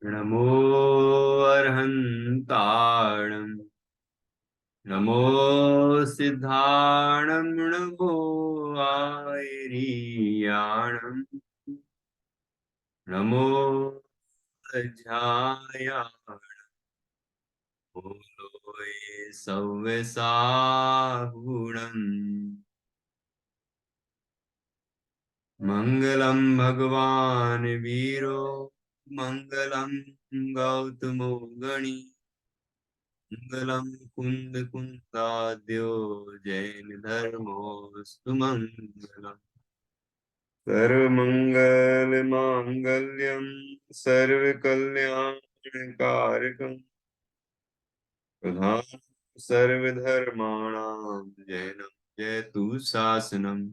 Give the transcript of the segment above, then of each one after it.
नमो अर्हन्ताणं नमो सिद्धाणं नमो आयरीयाणं नमो अध्यायाणं लोये सव्यसाहुणम् मङ्गलं भगवान् वीरो मङ्गलं गौतमो गणी मङ्गलं कुन्द कुन्दाद्यो जैन धर्मोऽस्तु मङ्गलम् सर्वमङ्गल माङ्गल्यं सर्वकल्याणकारकं प्रधानं सर्वधर्माणां जैनं जयतु शासनम्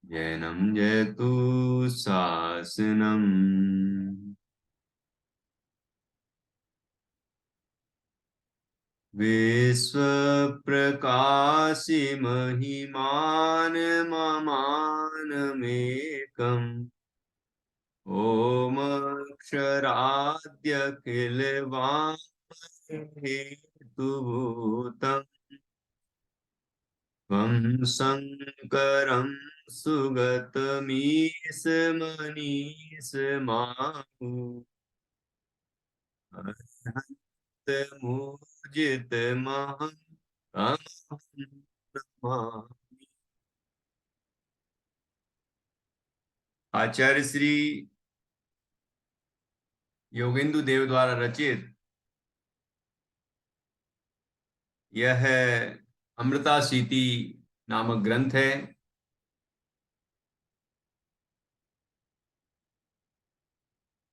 जैनं जयतु शासनम्। विश्वप्रकाशि महिमानममानमेकम् ॐ अक्षराद्य किलवाहेतुभूतम् त्वं शङ्करं सुगतमीशमनीशमाहु अर्हन्तमुर्जितमहं नमामि। आचार्य श्री योगेंदु देव द्वारा रचित यह अमृता सीति नामक ग्रंथ है।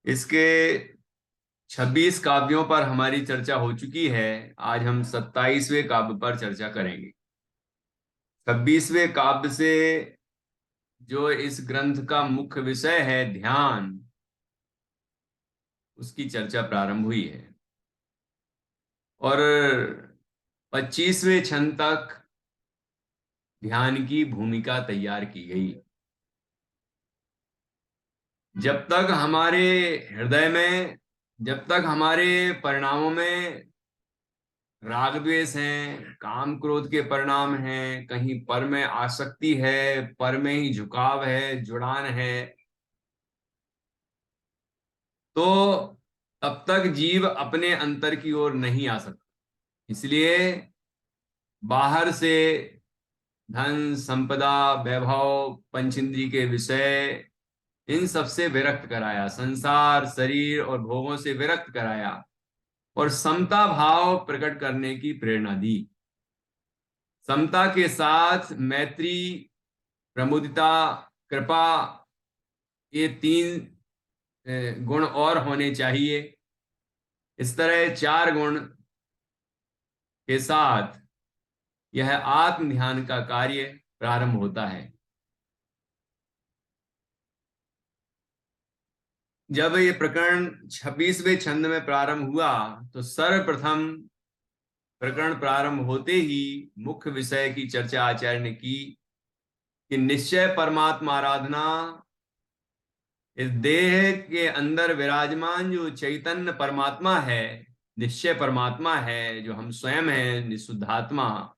इसके 26 काव्यों पर हमारी चर्चा हो चुकी है। आज हम 27वें काव्य पर चर्चा करेंगे। 26वें काव्य से जो इस ग्रंथ का मुख्य विषय है ध्यान, उसकी चर्चा प्रारंभ हुई है और 25वें छंद तक ध्यान की भूमिका तैयार की गई। जब तक हमारे हृदय में, जब तक हमारे परिणामों में राग द्वेष हैं, काम क्रोध के परिणाम हैं, कहीं पर में आसक्ति है, पर में ही झुकाव है, जुड़ान है, तो तब तक जीव अपने अंतर की ओर नहीं आ सकता। इसलिए बाहर से धन, संपदा, वैभव, पंचेंद्रिय के विषय, इन सबसे विरक्त कराया, संसार, शरीर और भोगों से विरक्त कराया और समता भाव प्रकट करने की प्रेरणा दी। समता के साथ मैत्री, प्रमुदिता, कृपा, ये 3 गुण और होने चाहिए। इस तरह 4 गुण के साथ यह आत्म ध्यान का कार्य प्रारंभ होता है। जब ये प्रकरण 26वें छंद में प्रारंभ हुआ तो सर्वप्रथम प्रकरण प्रारंभ होते ही मुख्य विषय की चर्चा आचार्य ने की कि निश्चय परमात्मा आराधना, इस देह के अंदर विराजमान जो चैतन्य परमात्मा है, निश्चय परमात्मा है, जो हम स्वयं हैं, निशुद्धात्मा,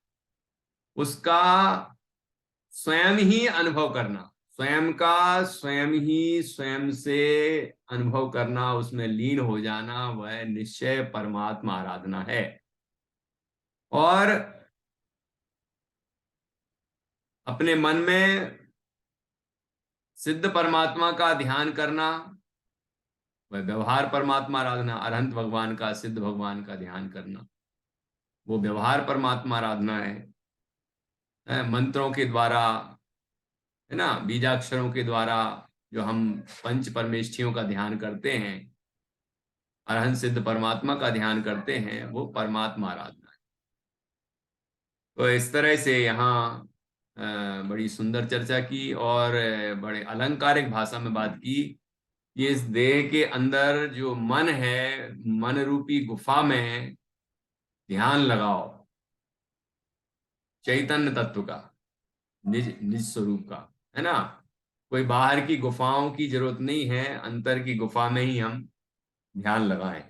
उसका स्वयं ही अनुभव करना, स्वयं का स्वयं ही स्वयं से अनुभव करना, उसमें लीन हो जाना, वह निश्चय परमात्मा आराधना है। और अपने मन में सिद्ध परमात्मा का ध्यान करना, वह व्यवहार परमात्मा आराधना, अरहंत भगवान का, सिद्ध भगवान का ध्यान करना, वो व्यवहार परमात्मा आराधना है। मंत्रों के द्वारा, है ना, बीजाक्षरों के द्वारा जो हम पंच परमेष्ठियों का ध्यान करते हैं, अरहंत सिद्ध परमात्मा का ध्यान करते हैं, वो परमात्मा आराधना है। तो इस तरह से यहाँ बड़ी सुंदर चर्चा की और बड़े अलंकारिक भाषा में बात की कि इस देह के अंदर जो मन है, मन रूपी गुफा में ध्यान लगाओ चैतन्य तत्व का, निज निज स्वरूप का, है ना। कोई बाहर की गुफाओं की जरूरत नहीं है, अंतर की गुफा में ही हम ध्यान लगाएं।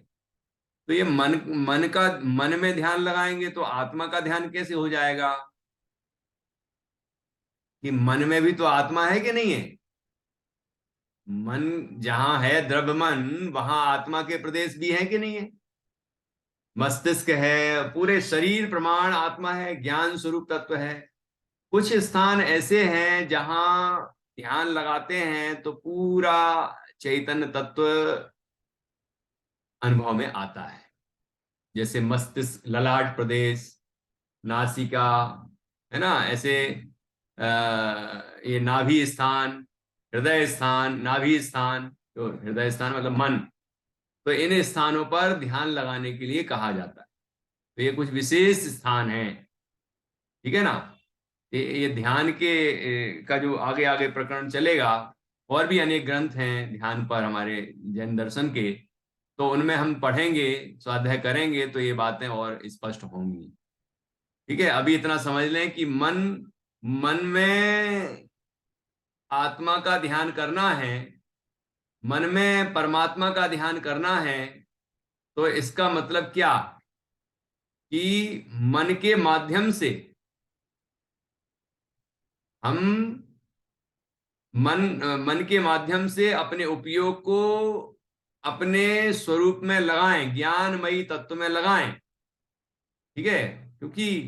तो ये मन में ध्यान लगाएंगे तो आत्मा का ध्यान कैसे हो जाएगा? कि मन में भी तो आत्मा है कि नहीं है? मन जहां है, द्रव्य मन, वहां आत्मा के प्रदेश भी है कि नहीं है? मस्तिष्क है, पूरे शरीर प्रमाण आत्मा है, ज्ञान स्वरूप तत्व है। कुछ स्थान ऐसे हैं जहां ध्यान लगाते हैं तो पूरा चैतन्य तत्व अनुभव में आता है। जैसे मस्तिष्क, ललाट प्रदेश, नासिका, है ना, ऐसे ये नाभि स्थान, हृदय स्थान, नाभि स्थान, तो हृदय स्थान मतलब मन। तो इन स्थानों पर ध्यान लगाने के लिए कहा जाता है। तो ये कुछ विशेष स्थान हैं, ठीक है ना। ये ध्यान के का जो आगे आगे प्रकरण चलेगा, और भी अनेक ग्रंथ हैं ध्यान पर हमारे जैन दर्शन के, तो उनमें हम पढ़ेंगे, स्वाध्याय करेंगे तो ये बातें और स्पष्ट होंगी। ठीक है, अभी इतना समझ लें कि मन मन में आत्मा का ध्यान करना है, मन में परमात्मा का ध्यान करना है। तो इसका मतलब क्या? कि मन के माध्यम से हम मन के माध्यम से अपने उपयोग को अपने स्वरूप में लगाएं, ज्ञानमयी तत्व में लगाएं। ठीक है, क्योंकि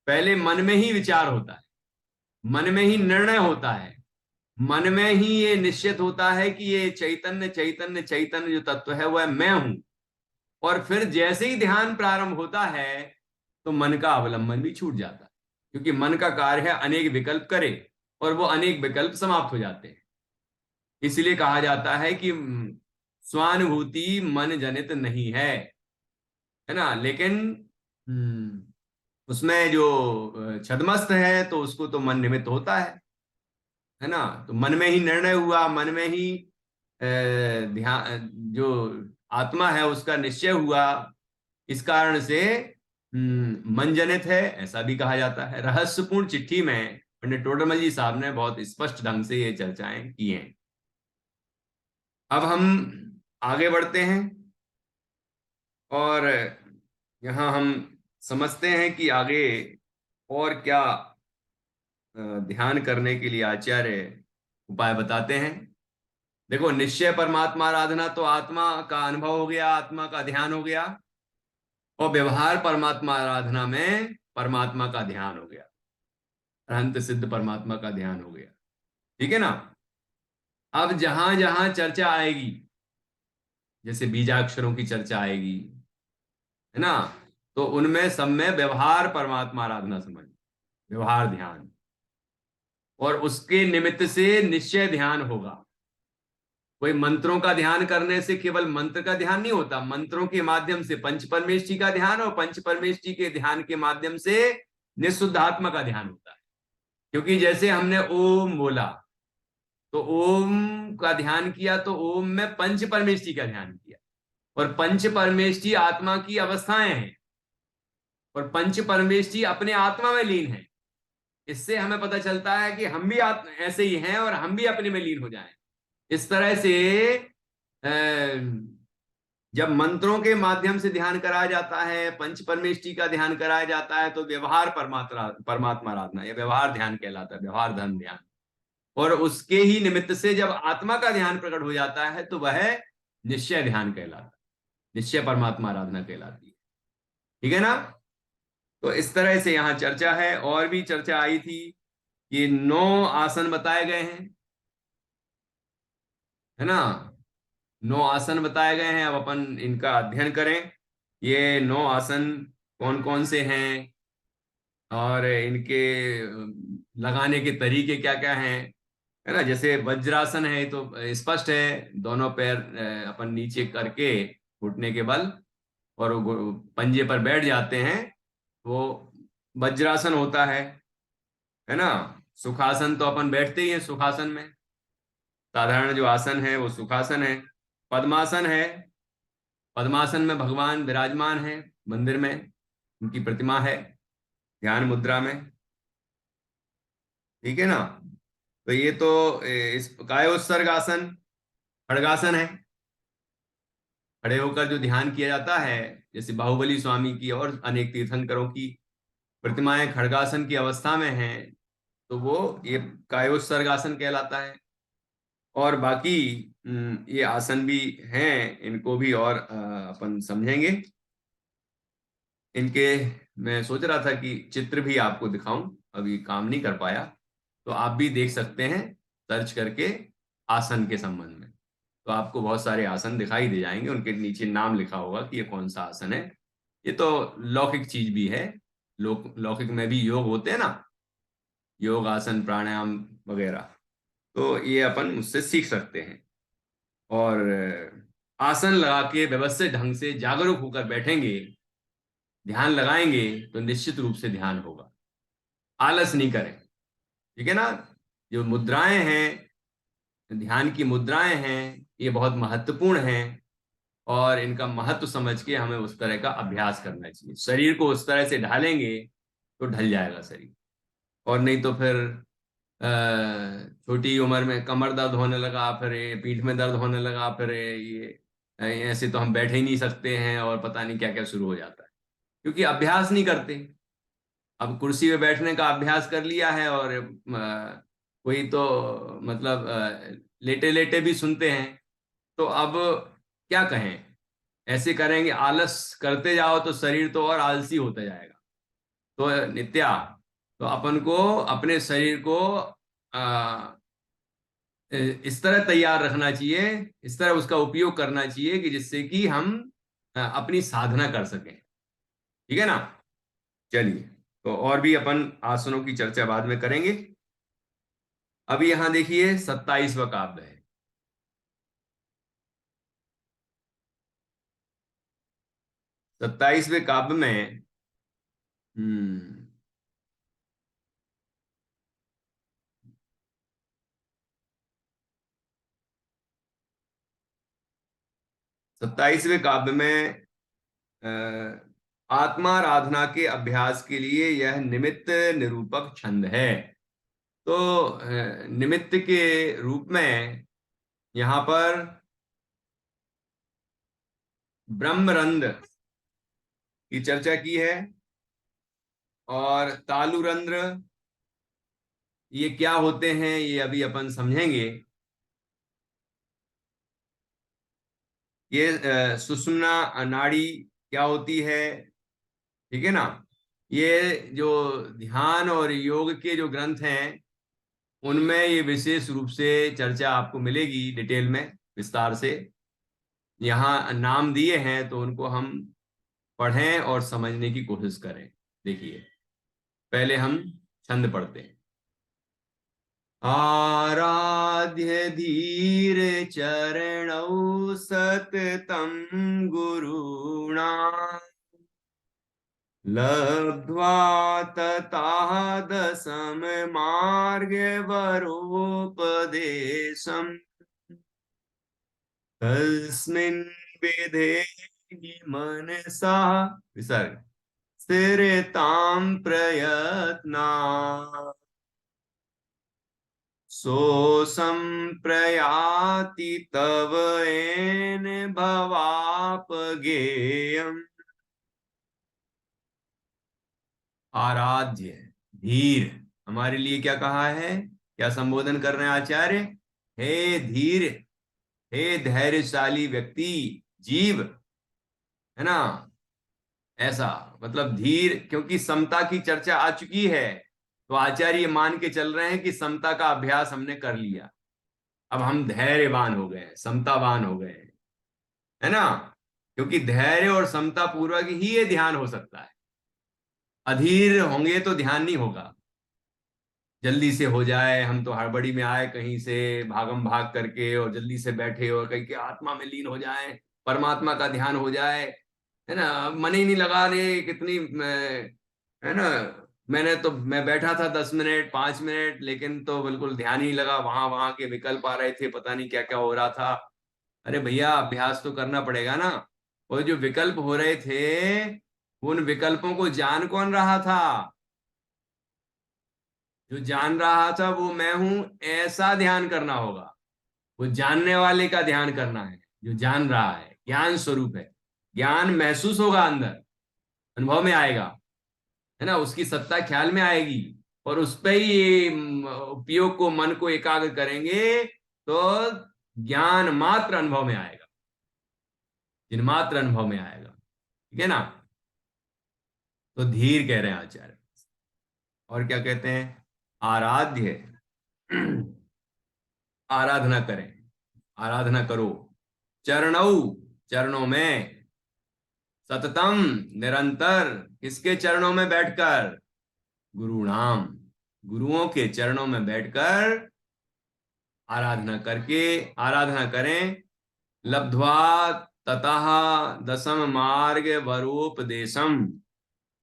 पहले मन में ही विचार होता है, मन में ही निर्णय होता है, मन में ही ये निश्चित होता है कि ये चैतन्य चैतन्य चैतन्य जो तत्व है वह मैं हूं। और फिर जैसे ही ध्यान प्रारंभ होता है तो मन का अवलंबन भी छूट जाता है, क्योंकि मन का कार्य है अनेक विकल्प करे, और वो अनेक विकल्प समाप्त हो जाते हैं। इसलिए कहा जाता है कि स्वानुभूति मन जनित नहीं है ना। लेकिन उसमें जो छद्मस्त है तो उसको तो मन निमित्त होता है ना। तो मन में ही निर्णय हुआ, मन में ही ध्यान, जो आत्मा है उसका निश्चय हुआ। इस कारण से मन जनित है, ऐसा भी कहा जाता है। रहस्यपूर्ण चिट्ठी में पंडित टोडरमल जी साहब ने बहुत स्पष्ट ढंग से ये चर्चाएं की हैं। अब हम आगे बढ़ते हैं और यहाँ हम समझते हैं कि आगे और क्या ध्यान करने के लिए आचार्य उपाय बताते हैं। देखो, निश्चय परमात्मा आराधना तो आत्मा का अनुभव हो गया, आत्मा का ध्यान हो गया। और व्यवहार परमात्मा आराधना में परमात्मा का ध्यान हो गया, अनंत सिद्ध परमात्मा का ध्यान हो गया। ठीक है ना। अब जहां जहां चर्चा आएगी, जैसे बीजाक्षरों की चर्चा आएगी, है ना, तो उनमें सब में व्यवहार परमात्मा आराधना समझ, व्यवहार ध्यान, और उसके निमित्त से निश्चय ध्यान होगा। कोई मंत्रों का ध्यान करने से केवल मंत्र का ध्यान नहीं होता, मंत्रों के माध्यम से पंच परमेष्ठी का ध्यान, और पंच परमेष्ठी के ध्यान के माध्यम से निःशुद्धात्मा का ध्यान होता है। क्योंकि जैसे हमने ओम बोला, तो ओम का ध्यान किया, तो ओम में पंच परमेष्ठी का ध्यान किया, और पंच परमेष्ठी आत्मा की अवस्थाएं हैं, और पंच परमेष्ठी अपने आत्मा में लीन है। इससे हमें पता चलता है कि हम भी ऐसे ही हैं, और हम भी अपने में लीन हो जाएं। इस तरह से जब मंत्रों के माध्यम से ध्यान कराया जाता है, पंच परमेष्ठी का ध्यान कराया जाता है, तो व्यवहार परमात्मा आराधना या व्यवहार ध्यान कहलाता है, व्यवहार धन ध्यान। और उसके ही निमित्त से जब आत्मा का ध्यान प्रकट हो जाता है तो वह निश्चय ध्यान कहलाता है, निश्चय परमात्मा आराधना कहलाती है। ठीक है ना। तो इस तरह से यहाँ चर्चा है, और भी चर्चा आई थी। ये 9 आसन बताए गए हैं, है ना। 9 आसन बताए गए हैं, अब अपन इनका अध्ययन करें। ये 9 आसन कौन कौन से हैं, और इनके लगाने के तरीके क्या क्या हैं, है ना। जैसे वज्रासन है तो स्पष्ट है, दोनों पैर अपन नीचे करके घुटने के बल, और पंजे पर बैठ जाते हैं, वो वज्रासन होता है ना। सुखासन तो अपन बैठते ही हैं सुखासन में, साधारण जो आसन है वो सुखासन है। पद्मासन है, पद्मासन में भगवान विराजमान है मंदिर में, उनकी प्रतिमा है ध्यान मुद्रा में। ठीक है ना। तो ये तो इस कायोत्सर्ग आसन, खड़गासन है। खड़े होकर जो ध्यान किया जाता है, जैसे बाहुबली स्वामी की और अनेक तीर्थंकरों की प्रतिमाएं खड़गासन की अवस्था में हैं, तो वो ये कायोत्सर्गासन कहलाता है। और बाकी ये आसन भी हैं, इनको भी और अपन समझेंगे इनके। मैं सोच रहा था कि चित्र भी आपको दिखाऊं, अभी काम नहीं कर पाया, तो आप भी देख सकते हैं सर्च करके आसन के संबंध में। तो आपको बहुत सारे आसन दिखाई दे जाएंगे, उनके नीचे नाम लिखा होगा कि ये कौन सा आसन है। ये तो लौकिक चीज भी है, लौकिक में भी योग होते हैं ना, योग आसन प्राणायाम वगैरह, तो ये अपन मुझसे सीख सकते हैं। और आसन लगा के व्यवस्थित ढंग से जागरूक होकर बैठेंगे, ध्यान लगाएंगे, तो निश्चित रूप से ध्यान होगा। आलस नहीं करें, ठीक है ना। जो मुद्राएं हैं, ध्यान की मुद्राएं हैं, ये बहुत महत्वपूर्ण हैं, और इनका महत्व समझ के हमें उस तरह का अभ्यास करना चाहिए। शरीर को उस तरह से ढालेंगे तो ढल जाएगा शरीर, और नहीं तो फिर छोटी उम्र में कमर दर्द होने लगा, फिर ये पीठ में दर्द होने लगा, फिर ये ऐसे तो हम बैठ ही नहीं सकते हैं, और पता नहीं क्या क्या शुरू हो जाता है, क्योंकि अभ्यास नहीं करते। अब कुर्सी पे बैठने का अभ्यास कर लिया है, और कोई तो मतलब लेटे लेटे भी सुनते हैं, तो अब क्या कहें। ऐसे करेंगे, आलस करते जाओ तो शरीर तो और आलसी होता जाएगा। तो नित्या, तो अपन को अपने शरीर को आ, इस तरह तैयार रखना चाहिए, इस तरह उसका उपयोग करना चाहिए कि जिससे कि हम अपनी साधना कर सकें, ठीक है ना। चलिए, तो और भी अपन आसनों की चर्चा बाद में करेंगे। अभी यहां देखिए 27वां काव्य है। 27वें काव्य में 27वें काव्य में आत्माराधना के अभ्यास के लिए यह निमित्त निरूपक छंद है। तो निमित्त के रूप में यहां पर ब्रह्मरंध्र की चर्चा की है, और तालुरंध्र ये क्या होते हैं ये अभी अपन समझेंगे। ये सुषुम्ना नाड़ी क्या होती है, ठीक है ना। ये जो ध्यान और योग के जो ग्रंथ हैं, उनमें ये विशेष रूप से चर्चा आपको मिलेगी, डिटेल में, विस्तार से। यहाँ नाम दिए हैं तो उनको हम पढ़ें और समझने की कोशिश करें। देखिए, पहले हम छंद पढ़ते हैं। आराध्य धीर चरणौ सततं गुरुणा, लब्ध्वा ततः दशम मार्गवरोपदेशम्, तस्मिन् विधेहि मनसा विसर्ग स्थिरतां प्रयत्ना, सो संप्रयाति तव येन भवापगेयम्। आराध्य धीर, हमारे लिए क्या कहा है, क्या संबोधन कर रहे हैं आचार्य। हे धीर, हे धैर्यशाली व्यक्ति, जीव, है ना। ऐसा मतलब धीर, क्योंकि समता की चर्चा आ चुकी है, तो आचार्य मान के चल रहे हैं कि समता का अभ्यास हमने कर लिया, अब हम धैर्यवान हो गए, समतावान हो गए, है ना। क्योंकि धैर्य और समता पूर्वक ही ये ध्यान हो सकता है। अधीर होंगे तो ध्यान नहीं होगा। जल्दी से हो जाए, हम तो हड़बड़ी में आए कहीं से भागम भाग करके, और जल्दी से बैठे और कहीं के आत्मा में लीन हो जाए, परमात्मा का ध्यान हो जाए, है ना। मन ही नहीं लगा रहे कितनी है ना। मैं बैठा था 10 मिनट 5 मिनट, लेकिन तो बिल्कुल ध्यान ही लगा, वहां वहां के विकल्प आ रहे थे, पता नहीं क्या क्या हो रहा था। अरे भैया, अभ्यास तो करना पड़ेगा ना। और जो विकल्प हो रहे थे, उन विकल्पों को जान कौन रहा था। जो जान रहा था वो मैं हूं, ऐसा ध्यान करना होगा। वो जानने वाले का ध्यान करना है, जो जान रहा है ज्ञान स्वरूप है। ज्ञान महसूस होगा अंदर, अनुभव में आएगा, है ना, उसकी सत्ता ख्याल में आएगी, और उस पे ही ये उपयोग को, मन को एकाग्र करेंगे तो ज्ञान मात्र अनुभव में आएगा, जिन मात्र अनुभव में आएगा। ठीक है ना। तो धीर कह रहे हैं आचार्य। और क्या कहते हैं? आराध्य। आराधना करें, आराधना करो। चरणौ, चरणों में। सततम, निरंतर। किसके चरणों में बैठकर? गुरु नाम, गुरुओं के चरणों में बैठकर आराधना करके, आराधना करें। लब्ध्वा ततः दसम मार्ग वरोपदेशम।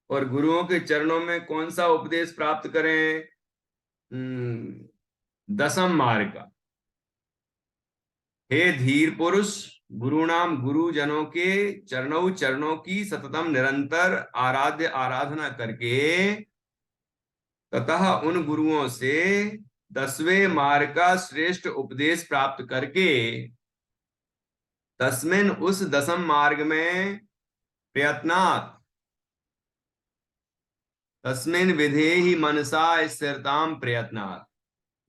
और गुरुओं के चरणों में कौन सा उपदेश प्राप्त करें? दसम मार्ग का। हे धीर पुरुष, गुरुनाम, गुरुजनों के चरणों, चरणों की सततम निरंतर आराध्य आराधना करके, ततः उन गुरुओं से 10वें मार्ग का श्रेष्ठ उपदेश प्राप्त करके, तस्मिन, उस दसम मार्ग में, प्रयत्नात्, तस्मिन विधेहि मनसा स्थिरताम प्रयत्नात्।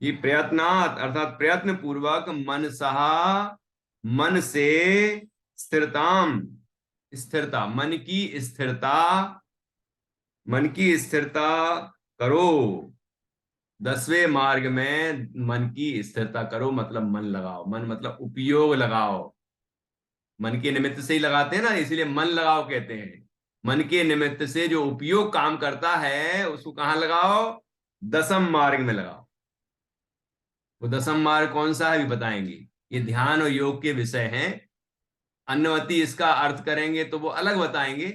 ये प्रयत्नात् अर्थात प्रयत्न पूर्वक, मनसा, मन से, स्थिरताम, स्थिरता, मन की स्थिरता, मन की स्थिरता करो। 10वें मार्ग में मन की स्थिरता करो, मतलब मन लगाओ। मन मतलब उपयोग लगाओ। मन के निमित्त से ही लगाते हैं ना, इसलिए मन लगाओ कहते हैं। मन के निमित्त से जो उपयोग काम करता है उसको कहां लगाओ? दसम मार्ग में लगाओ। वो दसम मार्ग कौन सा है भी बताएंगे। ये ध्यान और योग के विषय हैं। अन्नवती इसका अर्थ करेंगे तो वो अलग बताएंगे।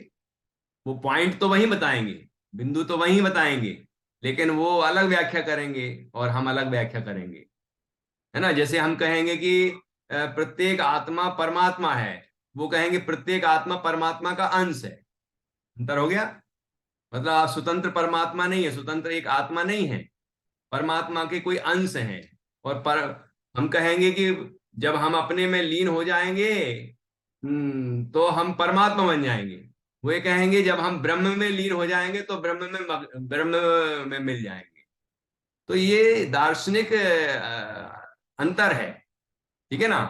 वो पॉइंट तो वही बताएंगे, बिंदु तो वही बताएंगे, लेकिन वो अलग व्याख्या करेंगे और हम अलग व्याख्या करेंगे। है ना। जैसे हम कहेंगे कि प्रत्येक आत्मा परमात्मा है, वो कहेंगे प्रत्येक आत्मा परमात्मा का अंश है। अंतर हो गया। मतलब आप स्वतंत्र परमात्मा नहीं है, स्वतंत्र एक आत्मा नहीं है, परमात्मा के कोई अंश हैं। और हम कहेंगे कि जब हम अपने में लीन हो जाएंगे तो हम परमात्मा बन जाएंगे। वो ये कहेंगे जब हम ब्रह्म में लीन हो जाएंगे तो ब्रह्म में मिल जाएंगे। तो ये दार्शनिक अंतर है। ठीक है ना।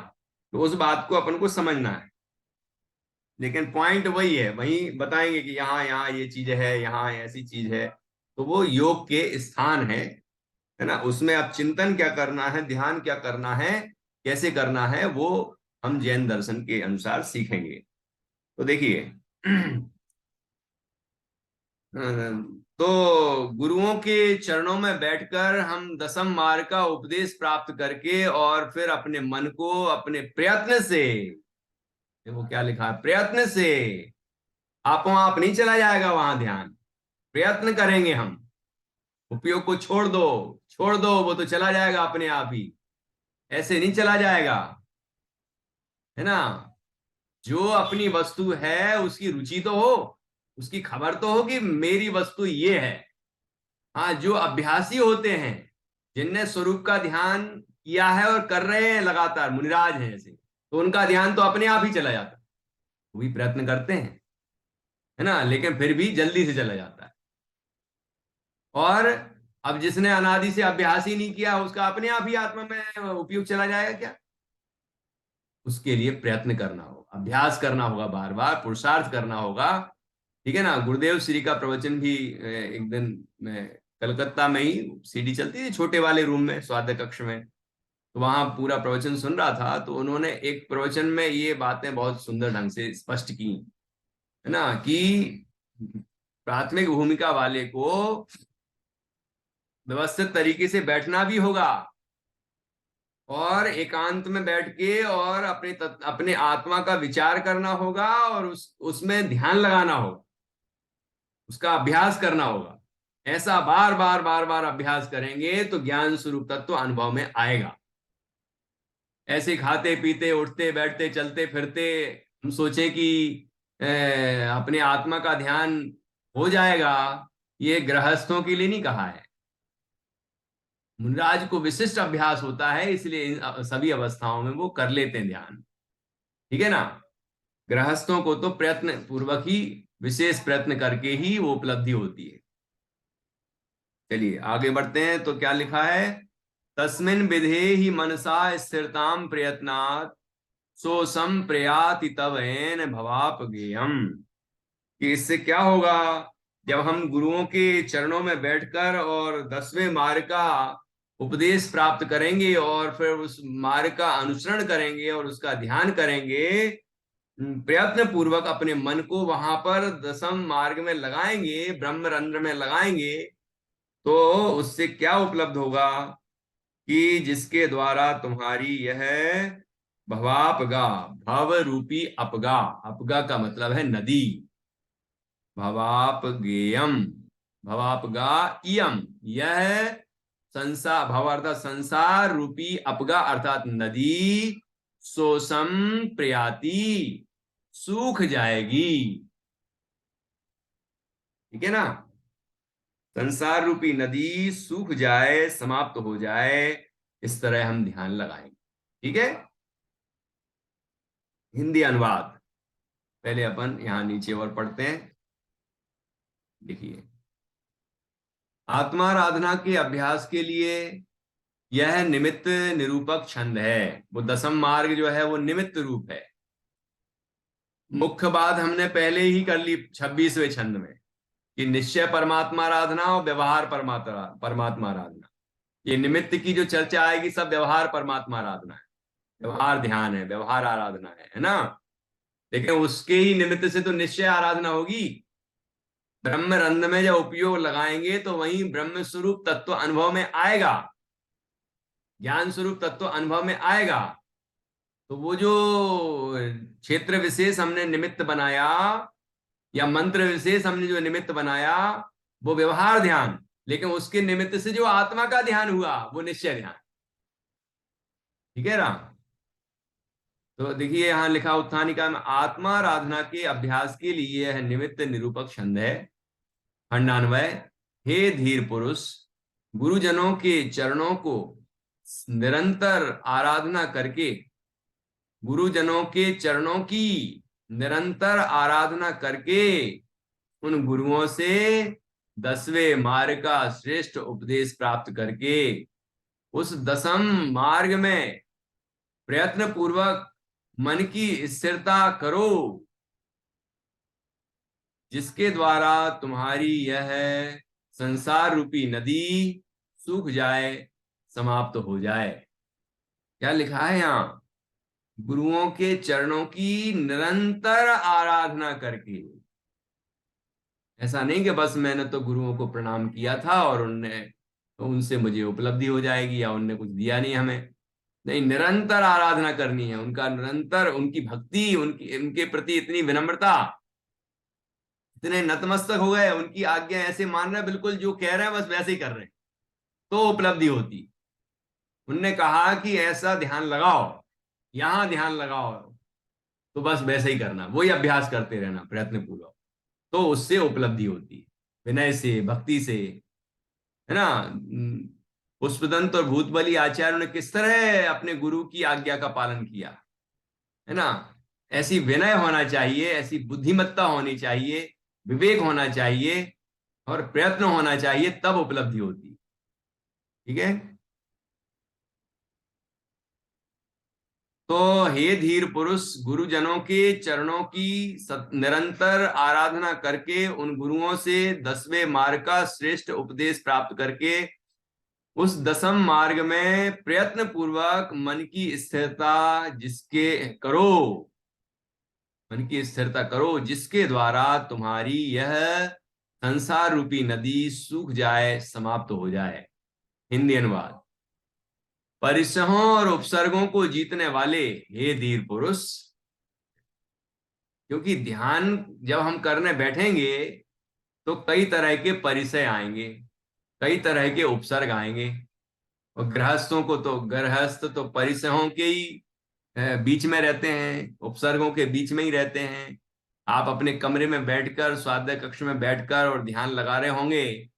तो उस बात को अपन को समझना है। लेकिन पॉइंट वही है, वही बताएंगे कि यहाँ यहाँ ये चीज है, यहाँ ऐसी चीज है। तो वो योग के स्थान है ना। उसमें अब चिंतन क्या करना है, ध्यान क्या करना है, कैसे करना है, वो हम जैन दर्शन के अनुसार सीखेंगे। तो देखिए, तो गुरुओं के चरणों में बैठकर हम दसम मार्ग का उपदेश प्राप्त करके, और फिर अपने मन को अपने प्रयत्न से, देखो क्या लिखा है, प्रयत्न से। आप आप नहीं चला जाएगा वहां ध्यान, प्रयत्न करेंगे हम। उपयोग को छोड़ दो, छोड़ दो, वो तो चला जाएगा अपने आप ही, ऐसे नहीं चला जाएगा। है ना। जो अपनी वस्तु है उसकी रुचि तो हो, उसकी खबर तो हो कि मेरी वस्तु ये है। हाँ, जो अभ्यासी होते हैं, जिनने स्वरूप का ध्यान किया है और कर रहे हैं लगातार, मुनिराज हैं ऐसे, तो उनका ध्यान तो अपने आप ही चला जाता है। वो भी प्रयत्न करते हैं, है ना, लेकिन फिर भी जल्दी से चला जाता है। और अब जिसने अनादि से अभ्यास ही नहीं किया, उसका अपने आप ही आत्मा में उपयोग चला जाएगा क्या? उसके लिए प्रयत्न करना होगा, अभ्यास करना होगा, बार बार पुरुषार्थ करना होगा। ठीक है ना। गुरुदेव श्री का प्रवचन भी एक दिन मैं कलकत्ता में ही, सीडी चलती थी छोटे वाले रूम में, स्वाध्याय कक्ष में, तो वहां पूरा प्रवचन सुन रहा था। तो उन्होंने एक प्रवचन में ये बातें बहुत सुंदर ढंग से स्पष्ट की, है ना, कि प्राथमिक भूमिका वाले को व्यवस्थित तरीके से बैठना भी होगा, और एकांत में बैठ के और अपने आत्मा का विचार करना होगा, और उसमें ध्यान लगाना होगा, उसका अभ्यास करना होगा। ऐसा बार बार बार बार अभ्यास करेंगे तो ज्ञान स्वरूप तत्व अनुभव में आएगा। ऐसे खाते पीते उठते बैठते चलते फिरते हम सोचे कि अपने आत्मा का ध्यान हो जाएगा, ये गृहस्थों के लिए नहीं कहा है। मुनिराज को विशिष्ट अभ्यास होता है, इसलिए इन सभी अवस्थाओं में वो कर लेते हैं ध्यान। ठीक है ना। गृहस्थों को तो प्रयत्न पूर्वक ही, विशेष प्रयत्न करके ही वो उपलब्धि होती है। चलिए आगे बढ़ते हैं, तो क्या लिखा है? तस्मिन् विधे ही मनसा स्थिरताम प्रयत्नात् सो संप्रयाति तव येन भवापगेयम्। कि इससे क्या होगा? जब हम गुरुओं के चरणों में बैठकर और 10वें मार्ग का उपदेश प्राप्त करेंगे और फिर उस मार्ग का अनुसरण करेंगे और उसका ध्यान करेंगे, प्रयत्न पूर्वक अपने मन को वहां पर 10वें मार्ग में लगाएंगे, ब्रह्मरंध्र में लगाएंगे, तो उससे क्या उपलब्ध होगा? कि जिसके द्वारा तुम्हारी यह भवापगा, भव रूपी अपगा, अपगा का मतलब है नदी, भवापगेयम, भवापगा इयम, यह संसार, भव अर्थात संसार रूपी, अपगा अर्थात नदी, सोसम प्रयाति, सूख जाएगी। ठीक है ना? संसार रूपी नदी सूख जाए, समाप्त हो जाए, इस तरह हम ध्यान लगाएंगे। ठीक है? हिंदी अनुवाद पहले अपन यहां नीचे और पढ़ते हैं। देखिए, आत्माराधना के अभ्यास के लिए यह निमित्त निरूपक छंद है। वो 10वां मार्ग जो है वो निमित्त रूप है। मुख्य बात हमने पहले ही कर ली 26वें छंद में, कि निश्चय परमात्मा आराधना और व्यवहार परमात्मा आराधना। ये निमित्त की जो चर्चा आएगी सब व्यवहार परमात्मा आराधना है, व्यवहार ध्यान है, व्यवहार आराधना है ना? लेकिन उसके ही निमित्त से तो निश्चय आराधना होगी। ब्रह्म रंध्र में जब उपयोग लगाएंगे तो वही ब्रह्म स्वरूप तत्व अनुभव में आएगा, ज्ञान स्वरूप तत्व अनुभव में आएगा। तो वो जो क्षेत्र विशेष हमने निमित्त बनाया, या मंत्र विशेष हमने जो निमित्त बनाया, वो व्यवहार ध्यान, लेकिन उसके निमित्त से जो आत्मा का ध्यान हुआ वो निश्चय ध्यान। ठीक है राम? तो देखिए यहां लिखा उत्थानिका में, आत्मा आराधना के अभ्यास के लिए यह निमित्त निरूपक छंद है। खंडान्वय। हे धीर पुरुष, गुरुजनों के चरणों को निरंतर आराधना करके, गुरुजनों के चरणों की निरंतर आराधना करके, उन गुरुओं से 10वें मार्ग का श्रेष्ठ उपदेश प्राप्त करके, उस 10वें मार्ग में प्रयत्न पूर्वक मन की स्थिरता करो, जिसके द्वारा तुम्हारी यह संसार रूपी नदी सूख जाए, समाप्त हो जाए। क्या लिखा है यहां? गुरुओं के चरणों की निरंतर आराधना करके। ऐसा नहीं कि बस मैंने तो गुरुओं को प्रणाम किया था और उनने, तो उनसे मुझे उपलब्धि हो जाएगी, या उनने कुछ दिया नहीं हमें। नहीं, निरंतर आराधना करनी है, उनका निरंतर, उनकी भक्ति, उनकी, उनके प्रति इतनी विनम्रता, इतने नतमस्तक हो गए, उनकी आज्ञा ऐसे मान रहे हैं, बिल्कुल जो कह रहे हैं बस वैसे ही कर रहे हैं, तो उपलब्धि होती। उनने कहा कि ऐसा ध्यान लगाओ, यहां ध्यान लगाओ, तो बस वैसे ही करना, वही अभ्यास करते रहना प्रयत्न पूर्वक, तो उससे उपलब्धि होती है, विनय से, भक्ति से। है ना? पुष्पदंत और भूतबली आचार्य ने किस तरह अपने गुरु की आज्ञा का पालन किया, है ना? ऐसी विनय होना चाहिए, ऐसी बुद्धिमत्ता होनी चाहिए, विवेक होना चाहिए और प्रयत्न होना चाहिए, तब उपलब्धि होती। ठीक है? तो हे धीर पुरुष, गुरुजनों के चरणों की निरंतर आराधना करके, उन गुरुओं से 10वें मार्ग का श्रेष्ठ उपदेश प्राप्त करके, उस 10वें मार्ग में प्रयत्न पूर्वक मन की स्थिरता जिसके करो, मन की स्थिरता करो, जिसके द्वारा तुम्हारी यह संसार रूपी नदी सूख जाए, समाप्त हो जाए। हिंदी अनुवाद। परिसहों और उपसर्गों को जीतने वाले हे धीर पुरुष, क्योंकि ध्यान जब हम करने बैठेंगे तो कई तरह के परिसय आएंगे, कई तरह के उपसर्ग आएंगे, और गृहस्थों को तो, गृहस्थ तो परिसहों के ही बीच में रहते हैं, उपसर्गों के बीच में ही रहते हैं। आप अपने कमरे में बैठकर, स्वाध्याय कक्ष में बैठकर और ध्यान लगा रहे होंगे,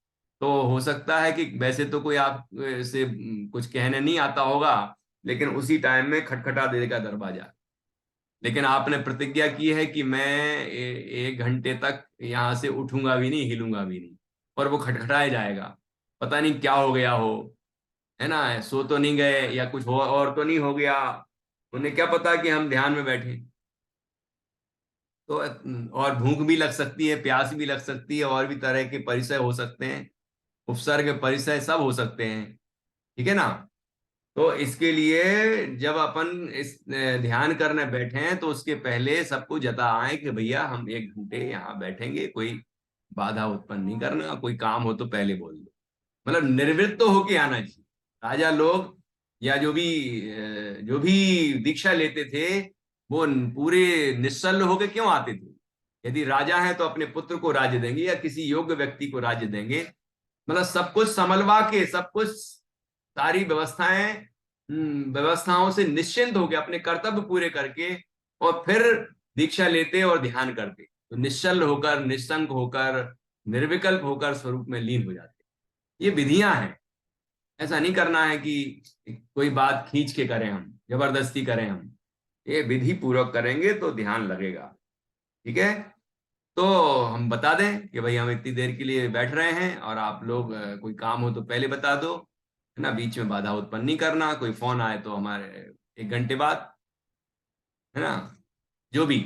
तो हो सकता है कि वैसे तो कोई आप से कुछ कहने नहीं आता होगा, लेकिन उसी टाइम में खटखटा देगा दरवाजा, लेकिन आपने प्रतिज्ञा की है कि मैं 1 घंटे तक यहां से उठूंगा भी नहीं, हिलूंगा भी नहीं, और वो खटखटाया जाएगा, पता नहीं क्या हो गया हो, है ना, सो तो नहीं गए या कुछ हो और तो नहीं हो गया, उन्हें क्या पता कि हम ध्यान में बैठे। तो और भूख भी लग सकती है, प्यास भी लग सकती है, और भी तरह के परिचय हो सकते हैं, उपसर्ग परिचय सब हो सकते हैं। ठीक है ना। तो इसके लिए जब अपन इस ध्यान करने बैठे हैं तो उसके पहले सबको जता आए कि भैया हम 1 घंटे यहाँ बैठेंगे, कोई बाधा उत्पन्न नहीं करना, कोई काम हो तो पहले बोल दो, मतलब निर्वृत्त तो होके आना चाहिए। राजा लोग या जो भी दीक्षा लेते थे, वो पूरे निश्चल होके क्यों आते थे? यदि राजा है तो अपने पुत्र को राज्य देंगे या किसी योग्य व्यक्ति को राज्य देंगे, मतलब सब कुछ संभलवा के, सब कुछ सारी व्यवस्थाओं से निश्चिंत होकर अपने कर्तव्य पूरे करके और फिर दीक्षा लेते और ध्यान करते, तो निश्चल होकर, निशंक होकर, निर्विकल्प होकर स्वरूप में लीन हो जाते। ये विधियां हैं। ऐसा नहीं करना है कि कोई बात खींच के करें, हम जबरदस्ती करें, हम ये विधि पूर्वक करेंगे तो ध्यान लगेगा। ठीक है। तो हम बता दें कि भाई हम इतनी देर के लिए बैठ रहे हैं, और आप लोग कोई काम हो तो पहले बता दो, है ना, बीच में बाधा उत्पन्न नहीं करना, कोई फोन आए तो हमारे 1 घंटे बाद, है ना, जो भी,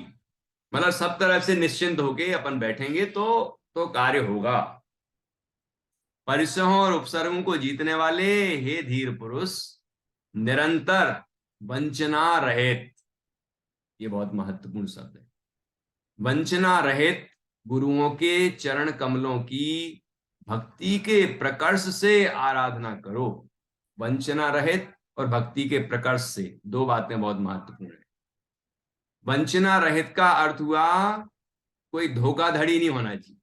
मतलब सब तरफ से निश्चिंत होके अपन बैठेंगे तो कार्य होगा। परिसरों और उपसर्गों को जीतने वाले, हे धीर पुरुष, निरंतर वंचना रहित, ये बहुत महत्वपूर्ण शब्द है, वंचना रहित गुरुओं के चरण कमलों की भक्ति के प्रकर्ष से आराधना करो। वंचना रहित और भक्ति के प्रकर्ष से, दो बातें बहुत महत्वपूर्ण है। वंचना रहित का अर्थ हुआ कोई धोखाधड़ी नहीं होना चाहिए,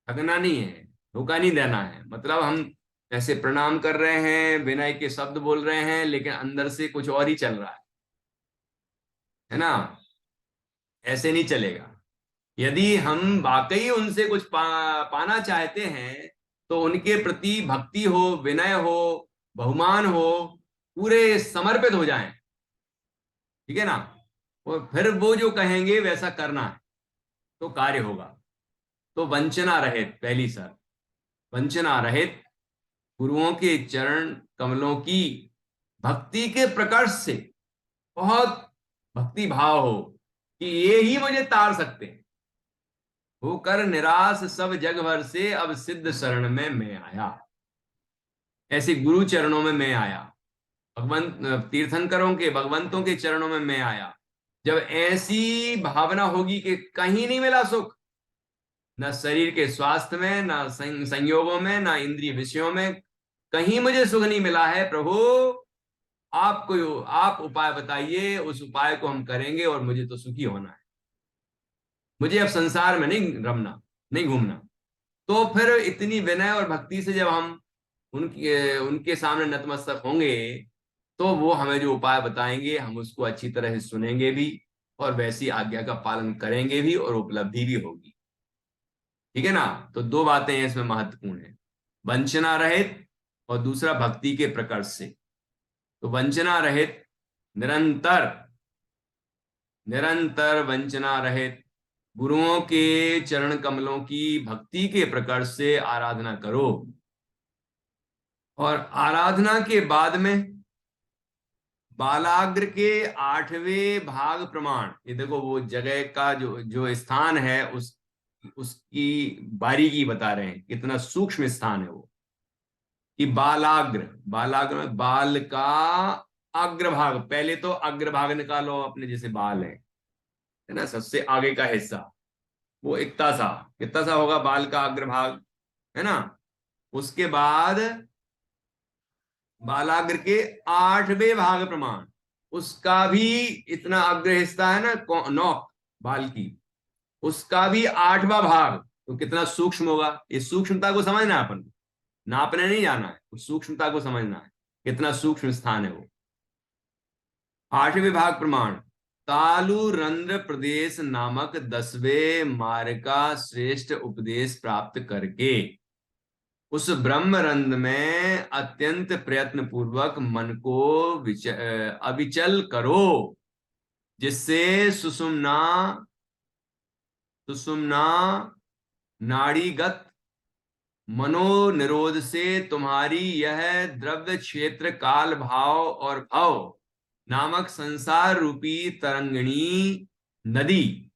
ठगना नहीं है, धोखा नहीं देना है, मतलब हम ऐसे प्रणाम कर रहे हैं, विनय के शब्द बोल रहे हैं, लेकिन अंदर से कुछ और ही चल रहा है ना, ऐसे नहीं चलेगा। यदि हम वाकई उनसे कुछ पाना चाहते हैं तो उनके प्रति भक्ति हो, विनय हो, बहुमान हो, पूरे समर्पित हो जाएं। ठीक है ना। और फिर वो जो कहेंगे वैसा करना है तो कार्य होगा। तो वंचना रहित, पहली सर, वंचना रहित गुरुओं के चरण कमलों की भक्ति के प्रकर्ष से, बहुत भक्ति भाव हो कि ये ही मुझे तार सकते हैं, होकर निराश सब जग भर से अब सिद्ध शरण में मैं आया, ऐसे गुरु चरणों में मैं आया, भगवंत तीर्थंकरों के, भगवंतों के चरणों में मैं आया। जब ऐसी भावना होगी कि कहीं नहीं मिला सुख, न शरीर के स्वास्थ्य में, न संयोगों में, न इंद्रिय विषयों में, कहीं मुझे सुख नहीं मिला है, प्रभु आप उपाय बताइए, उस उपाय को हम करेंगे और मुझे तो सुखी होना है, मुझे अब संसार में नहीं रमना, नहीं घूमना। तो फिर इतनी विनय और भक्ति से जब हम उनके उनके सामने नतमस्तक होंगे, तो वो हमें जो उपाय बताएंगे हम उसको अच्छी तरह से सुनेंगे भी, और वैसी आज्ञा का पालन करेंगे भी, और उपलब्धि भी होगी। ठीक है ना। तो दो बातें हैं इसमें महत्वपूर्ण है, वंचना रहित और दूसरा भक्ति के प्रकर्ष से। तो वंचना रहित, निरंतर, निरंतर वंचना रहित गुरुओं के चरण कमलों की भक्ति के प्रकर्ष से आराधना करो। और आराधना के बाद में बालाग्र के 8वें भाग प्रमाण, ये देखो वो जगह का जो जो स्थान है, उसकी बारीकी बता रहे हैं, कितना सूक्ष्म स्थान है वो, कि बालाग्र, बालाग्र में बाल का अग्रभाग, पहले तो अग्रभाग निकालो अपने, जैसे बाल है ना, सबसे आगे का हिस्सा, वो इतना सा, कितना सा होगा बाल का अग्रभाग, है ना। उसके बाद बालाग्र के 8वें भाग प्रमाण, उसका भी इतना अग्र हिस्सा है ना, नौक बाल की, उसका भी 8वां भाग, तो कितना सूक्ष्म होगा। इस सूक्ष्मता को समझना है अपन को, नापने नहीं जाना है, उस सूक्ष्मता को समझना है, कितना सूक्ष्म स्थान है वो। 8वें भाग प्रमाण, तालु रंध्र प्रदेश नामक 10वें मार्ग का श्रेष्ठ उपदेश प्राप्त करके, उस ब्रह्म रंध्र में अत्यंत प्रयत्न पूर्वक मन को अविचल करो, जिससे सुषुम्ना सुषुम्ना नाड़ीगत मनोनिरोध से तुम्हारी यह द्रव्य क्षेत्र काल भाव और भव नामक संसार रूपी तरंगिणी नदी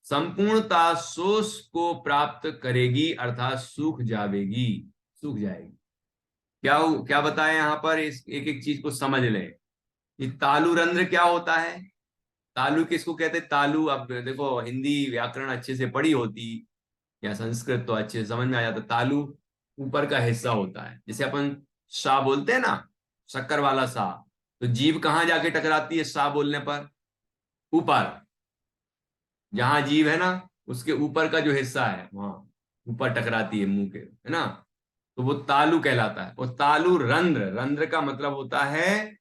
संपूर्णता सोच को प्राप्त करेगी, अर्थात सूख जाएगी, सूख जाएगी। क्या क्या बताया यहां पर, इस एक एक चीज को समझ लें। ये तालु रंध्र क्या होता है? तालु किसको कहते हैं? तालु, अब देखो हिंदी व्याकरण अच्छे से पढ़ी होती या संस्कृत तो अच्छे से समझ में आ जाता। तालु ऊपर का हिस्सा होता है, जैसे अपन सा बोलते हैं ना, शक्कर वाला सा, तो जीभ कहाँ जाके टकराती है सा बोलने पर? ऊपर, जहां जीभ है ना उसके ऊपर का जो हिस्सा है वहां ऊपर टकराती है मुंह के, है ना, तो वो तालु कहलाता है। और तालु रंध्र, रंध्र का मतलब होता है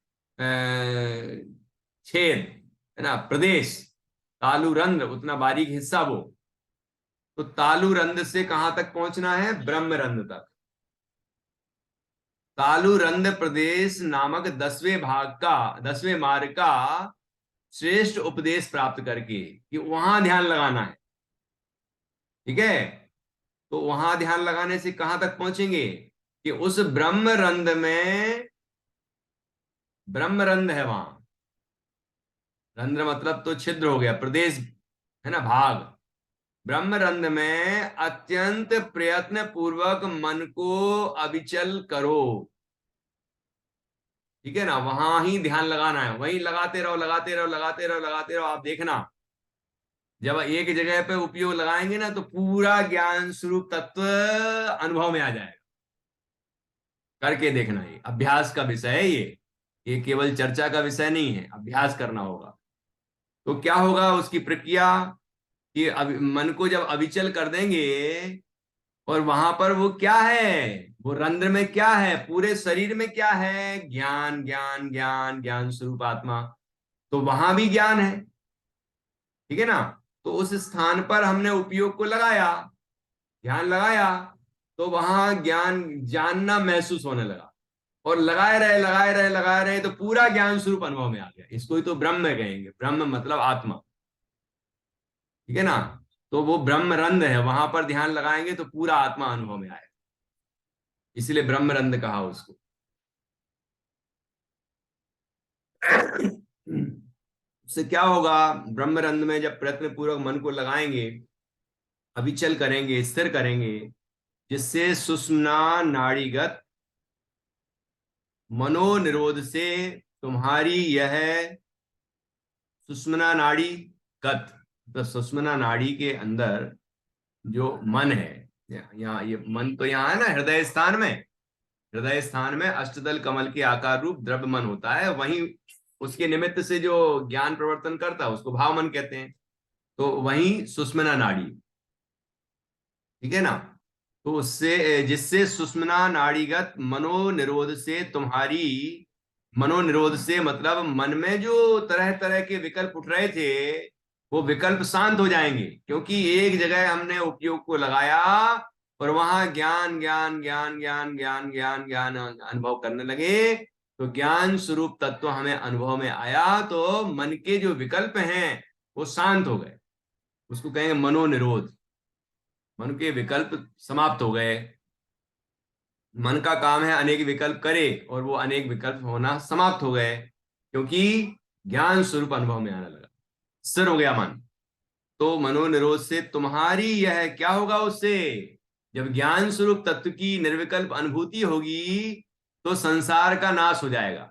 छेद, है ना, प्रदेश। तालु रंध्र उतना बारीक हिस्सा वो। तो तालु रंध्र से कहां तक पहुंचना है? ब्रह्म रंध्र तक। तालु रंध्र प्रदेश नामक 10वें भाग का, 10वें मार्ग का श्रेष्ठ उपदेश प्राप्त करके, कि वहां ध्यान लगाना है। ठीक है, तो वहां ध्यान लगाने से कहां तक पहुंचेंगे? कि उस ब्रह्म रंध्र में, ब्रह्म रंध्र है वहां, रंध्र मतलब तो छिद्र हो गया, प्रदेश है ना, भाग। ब्रह्म रंध्र में अत्यंत प्रयत्न पूर्वक मन को अविचल करो। ठीक है ना, वहां ही ध्यान लगाना है, वहीं लगाते रहो, लगाते रहो, लगाते रहो, लगाते रहो। आप देखना, जब एक जगह पे उपयोग लगाएंगे ना तो पूरा ज्ञान स्वरूप तत्व अनुभव में आ जाएगा। करके देखना, ये अभ्यास का विषय है, ये केवल चर्चा का विषय नहीं है, अभ्यास करना होगा। तो क्या होगा उसकी प्रक्रिया? कि मन को जब अविचल कर देंगे, और वहां पर वो क्या है, वो रंध्र में क्या है, पूरे शरीर में क्या है? ज्ञान, ज्ञान, ज्ञान, ज्ञान स्वरूप आत्मा। तो वहां भी ज्ञान है। ठीक है ना, तो उस स्थान पर हमने उपयोग को लगाया, ध्यान लगाया, तो वहां ज्ञान, जानना महसूस होने लगा। और लगाए रहे, लगाए रहे, लगाए रहे, तो पूरा ज्ञान स्वरूप अनुभव में आ गया। इसको ही तो ब्रह्म कहेंगे, ब्रह्म मतलब आत्मा। ठीक है ना, तो वो ब्रह्म रंध्र है, वहां पर ध्यान लगाएंगे तो पूरा आत्मा अनुभव में आएगा, इसलिए ब्रह्म रंध्र कहा उसको। उससे क्या होगा? ब्रह्म रंध्र में जब प्रयत्न पूर्वक मन को लगाएंगे, अविचल करेंगे, स्थिर करेंगे, जिससे सुषुम्ना नाड़ीगत मनोनिरोध से तुम्हारी यह सुषुम्ना नाड़ी गत, तो सुषुम्ना नाड़ी के अंदर जो मन है, यहाँ ये मन तो यहाँ है ना, हृदय स्थान में, हृदय स्थान में अष्टदल कमल के आकार रूप द्रव्य मन होता है, वहीं उसके निमित्त से जो ज्ञान प्रवर्तन करता है उसको भाव मन कहते हैं। तो वहीं सुषुम्ना नाड़ी, ठीक है ना, तो उससे, जिससे सुषुम्ना नाड़ीगत मनोनिरोध से तुम्हारी, मनोनिरोध से मतलब मन में जो तरह तरह के विकल्प उठ रहे थे, वो विकल्प शांत हो जाएंगे, क्योंकि एक जगह हमने उपयोग को लगाया और वहां ज्ञान, ज्ञान, ज्ञान, ज्ञान, ज्ञान, ज्ञान, ज्ञान अनुभव करने लगे। तो ज्ञान स्वरूप तत्व हमें अनुभव में आया, तो मन के जो विकल्प हैं वो शांत हो गए, उसको कहेंगे मनोनिरोध। मन के विकल्प समाप्त हो गए। मन का काम है अनेक विकल्प करे, और वो अनेक विकल्प होना समाप्त हो गए, क्योंकि ज्ञान स्वरूप अनुभव में आने लगा, स्थिर हो गया मन। तो मनोनिरोध से तुम्हारी यह क्या होगा? उससे जब ज्ञान स्वरूप तत्व की निर्विकल्प अनुभूति होगी, तो संसार का नाश हो जाएगा।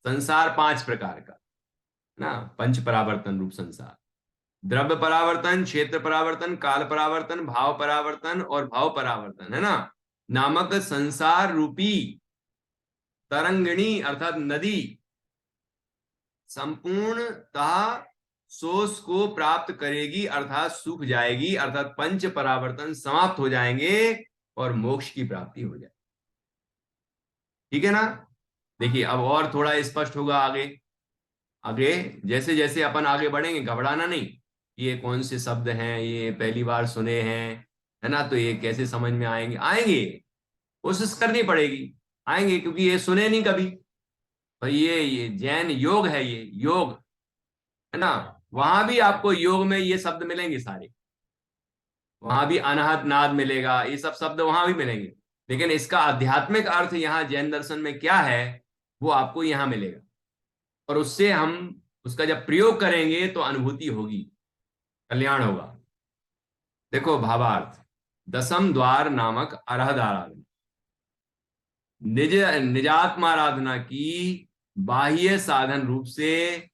संसार 5 प्रकार का ना, पंच परावर्तन रूप संसार, द्रव्य परावर्तन, क्षेत्र परावर्तन, काल परावर्तन, भाव परावर्तन और भाव परावर्तन, है ना, नामक संसार रूपी तरंगिणी अर्थात नदी संपूर्णतः सोच को प्राप्त करेगी, अर्थात सूख जाएगी, अर्थात पंच परावर्तन समाप्त हो जाएंगे और मोक्ष की प्राप्ति हो जाएगी। ठीक है ना? देखिए अब और थोड़ा स्पष्ट होगा आगे। आगे जैसे जैसे अपन आगे बढ़ेंगे, घबराना नहीं, ये कौन से शब्द हैं, ये पहली बार सुने हैं, है ना, तो ये कैसे समझ में आएंगे? आएंगे, कोशिश करनी पड़ेगी, आएंगे, क्योंकि ये सुने नहीं कभी। भाई ये जैन योग है, ये योग है ना। वहां भी आपको योग में ये शब्द मिलेंगे सारे, वहां भी अनाहत नाद मिलेगा, ये सब शब्द वहां भी मिलेंगे। लेकिन इसका आध्यात्मिक अर्थ यहाँ जैन दर्शन में क्या है, वो आपको यहाँ मिलेगा। और उससे हम उसका जब प्रयोग करेंगे तो अनुभूति होगी, कल्याण होगा। देखो भावार्थ, दसम द्वार नामक अरहद आराधना, निज निजात्माराधना की बाह्य साधन रूप से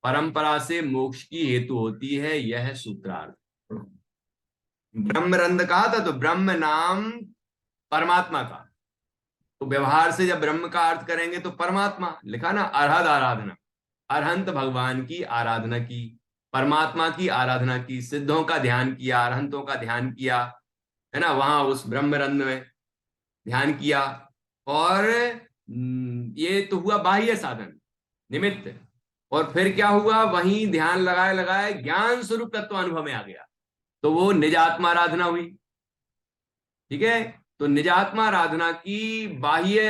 परंपरा से मोक्ष की हेतु होती है, यह सूत्रार्थ। ब्रह्मरंध कहा था, तो ब्रह्म नाम परमात्मा का, तो व्यवहार से जब ब्रह्म का अर्थ करेंगे तो परमात्मा लिखा ना, अरहद आराधना, अरहंत भगवान की आराधना की, परमात्मा की आराधना की, सिद्धों का ध्यान किया, अरहंतों का ध्यान किया, है ना, वहां उस ब्रह्मरंध में ध्यान किया। और ये तो हुआ बाह्य साधन, निमित्त। और फिर क्या हुआ, वहीं ध्यान लगाए लगाए ज्ञान स्वरूप तत्व अनुभव में आ गया, तो वो निज आत्माराधना हुई। ठीक है, तो निजात्मा आराधना की बाह्य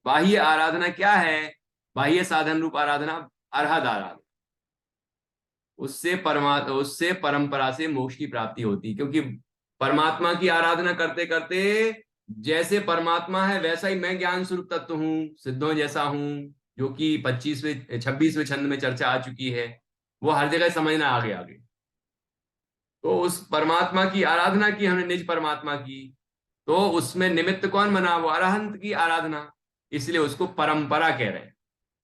बाह्य आराधना क्या है, बाह्य साधन रूप आराधना अरहद आराधना। उससे परंपरा से मोक्ष की प्राप्ति होती, क्योंकि परमात्मा की आराधना करते करते जैसे परमात्मा है वैसा ही मैं ज्ञान स्वरूप तत्व हूं, सिद्धों जैसा हूं, जो कि 26वें छंद में चर्चा आ चुकी है, वो हर जगह समझना आगे आगे। तो उस परमात्मा की आराधना की हमने, निज परमात्मा की, तो उसमें निमित्त कौन बना, वो अरहंत की आराधना, इसलिए उसको परंपरा कह रहे हैं।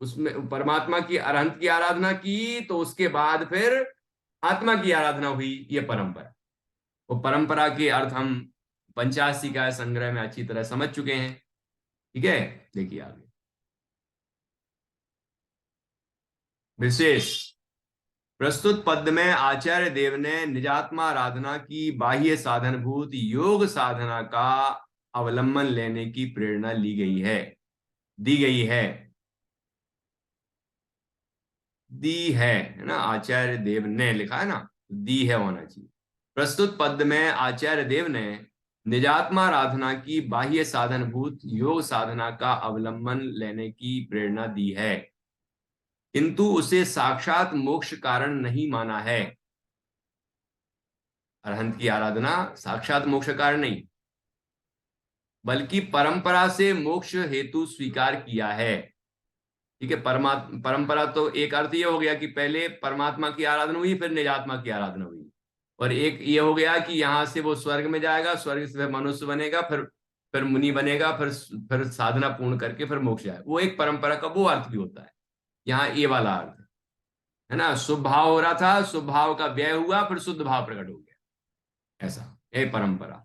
उसमें परमात्मा की अरहंत की आराधना की, तो उसके बाद फिर आत्मा की आराधना हुई, ये परंपरा। वो परंपरा के अर्थ हम पंचाशी का संग्रह में अच्छी तरह समझ चुके हैं। ठीक है, देखिए आगे विशेष। प्रस्तुत पद में आचार्य देव ने निजात्मा आराधना की बाह्य साधनभूत योग साधना का अवलंबन लेने की प्रेरणा दी गई है, दी है ना, आचार्य देव ने लिखा है ना, दी है होना चाहिए। प्रस्तुत पद में आचार्य देव ने निजात्मा आराधना की बाह्य साधनभूत योग साधना का अवलंबन लेने की प्रेरणा दी है, किंतु उसे साक्षात मोक्ष कारण नहीं माना है। अरहंत की आराधना साक्षात मोक्ष कारण नहीं, बल्कि परंपरा से मोक्ष हेतु स्वीकार किया है। ठीक है, परंपरा तो एक अर्थ ये हो गया कि पहले परमात्मा की आराधना हुई, फिर निजात्मा की आराधना हुई। और एक ये हो गया कि यहां से वो स्वर्ग में जाएगा, स्वर्ग से फिर मनुष्य बनेगा, फिर मुनि बनेगा, फिर साधना पूर्ण करके फिर मोक्ष जाएगा। वो एक परंपरा का वो अर्थ भी होता है, यहाँ ये वाला अर्थ है ना। शुभ भाव हो रहा था, शुभ भाव का व्यय हुआ, फिर शुद्ध भाव प्रकट हो गया, ऐसा ये परंपरा।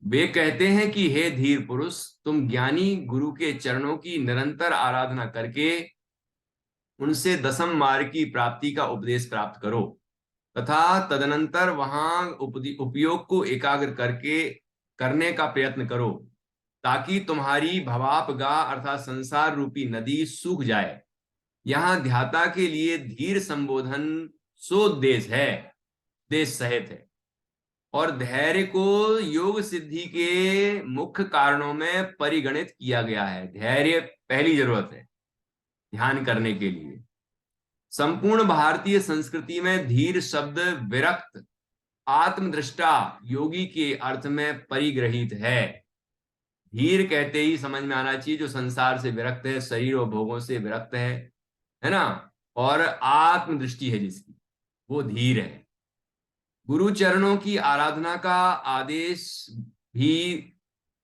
वे कहते हैं कि हे धीर पुरुष, तुम ज्ञानी गुरु के चरणों की निरंतर आराधना करके उनसे दसम मार्ग की प्राप्ति का उपदेश प्राप्त करो, तथा तदनंतर वहां उपयोग को एकाग्र करके करने का प्रयत्न करो, ताकि तुम्हारी भवापगा अर्थात संसार रूपी नदी सूख जाए। यहाँ ध्याता के लिए धीर संबोधन सोद्देश है, देश सहित है, और धैर्य को योग सिद्धि के मुख्य कारणों में परिगणित किया गया है। धैर्य पहली जरूरत है ध्यान करने के लिए। संपूर्ण भारतीय संस्कृति में धीर शब्द विरक्त आत्मदृष्टा योगी के अर्थ में परिग्रहित है। धीर कहते ही समझ में आना चाहिए जो संसार से विरक्त है, शरीर और भोगों से विरक्त है ना, और आत्मदृष्टि है जिसकी, वो धीर है। गुरु चरणों की आराधना का आदेश भी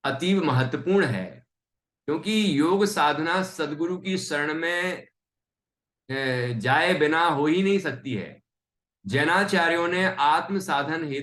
अतीव महत्वपूर्ण है, क्योंकि योग साधना सदगुरु की शरण में जाए बिना हो ही नहीं सकती है। जैनाचार्यों ने आत्म साधन हेतु